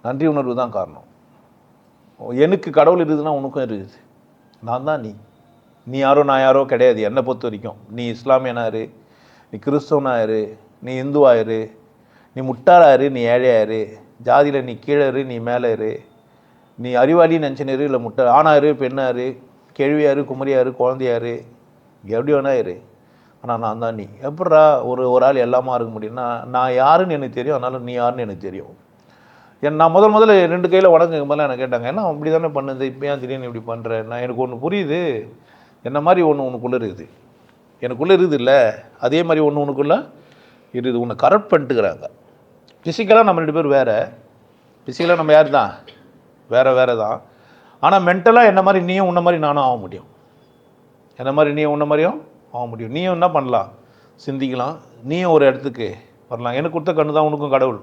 நன்றி உணர்வு தான் காரணம். எனக்கு கடவுள் இருக்குதுன்னா உனக்கும் இருக்குது. நான் தான் நீ. நீ யாரோ நான் யாரோ கிடையாது என்னை பொறுத்த வரைக்கும். நீ இஸ்லாமியனாரு, நீ கிறிஸ்தவனாயிரு, நீ இந்துவாயிரு, நீ முட்டாளாரு, நீ ஏழையாரு, ஜாதியில் நீ கீழரு, நீ மேலே இரு, நீ அறிவாளின்னு நினச்சினரு, இல்லை ஆணாரு, பெண்ணாரு, கேள்வியாரு, குமரியாரு, குழந்தையாரு, எப்படி வேணா இரு. ஆனால் நான் தான் நீ. எப்பட்றா ஒரு ஆள் எல்லாமா இருக்க முடியும்னா, நான் யாருன்னு எனக்கு தெரியும், அதனால நீ யாருன்னு எனக்கு தெரியும். நான் முதல்ல 2 கையில் வணங்குங்க போதெல்லாம் எனக்கு கேட்டாங்க, என்ன அப்படி தானே பண்ணுது, இப்போ ஏன் திடீர்னு இப்படி பண்ணுறேன். நான் எனக்கு ஒன்று புரியுது, என்ன மாதிரி ஒன்று உனக்குள்ளே இருக்குது, எனக்குள்ளே இருக்குது இல்லை, அதே மாதிரி ஒன்று உனக்குள்ளே இருக்குது. உன்னை கரெக்ட் பண்ணிட்டுக்கிறாங்க. ஃபிசிக்கலாக நம்ம 2 பேர் வேறு. ஃபிசிக்கலாக நம்ம யார் தான் வேறு தான். ஆனால் மென்டலாக என்ன மாதிரி நீயும் உன்ன மாதிரி நானும் ஆக முடியும். என்ன மாதிரி நீயும் உன்ன மாதிரியும் ஆக முடியும். நீயும் என்ன பண்ணலாம், சிந்திக்கலாம், நீயும் ஒரு இடத்துக்கு வரலாம். எனக்கு கொடுத்த கண்ணு தான் உனக்கும் கடவுள்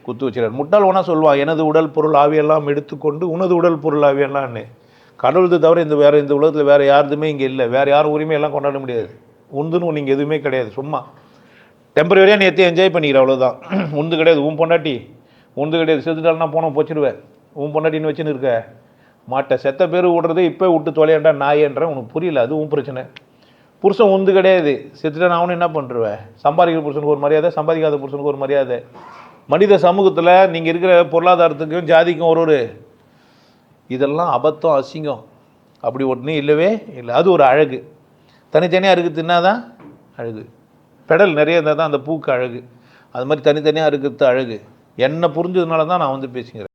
குத்து வச்சுறாரு. முட்டாள் ஒன்றா சொல்லுவான், எனது உடல் பொருள் ஆவியெல்லாம் எடுத்துக்கொண்டு உனது உடல் பொருள் ஆவியெல்லாம்னு. கடவுளுக்கு தவிர இந்த உலகத்தில் வேறு யாருதுமே இங்கே இல்லை. வேறு யாரும் உரிமையெல்லாம் கொண்டாட முடியாது. உந்துன்னு நீங்கள் எதுவுமே கிடையாது. சும்மா டெம்பரரியாக நீ எத்தையும் என்ஜாய் பண்ணிக்கிற, அவ்வளோதான். உந்து கிடையாது. உன் பொண்டாட்டி உந்து கிடையாது. செத்துட்டால்னா போனால் போச்சிடுவேன். உன் பொண்டாட்டின்னு வச்சுன்னு இருக்க மாட்டேன். செத்த பேர் விடுறது இப்போ விட்டு தொலையாண்டா நாயன்றேன். உனக்கு புரியல, அது உன் பிரச்சனை. புருஷன் உந்து கிடையாது. செத்துட்டான் அவனு என்ன பண்ணுருவேன். சம்பாதிக்கிற புருஷனுக்கு ஒரு மரியாதை, சம்பாதிக்காத புருஷனுக்கு ஒரு மரியாதை. மனித சமூகத்தில் நீங்கள் இருக்கிற பொருளாதாரத்துக்கும் ஜாதிக்கும் ஒரு இதெல்லாம் அபத்தம், அசிங்கம். அப்படி ஒன்றும் இல்லவே இல்லை. அது ஒரு அழகு. தனித்தனியாக இருக்குதுன்னா தான் அழகு. பெடல் நிறைய இருந்தால் தான் அந்த பூக்கு அழகு. அது மாதிரி தனித்தனியாக இருக்கிறது அழகு. என்னை புரிஞ்சதுனால தான் நான் பேசிக்கிறேன்.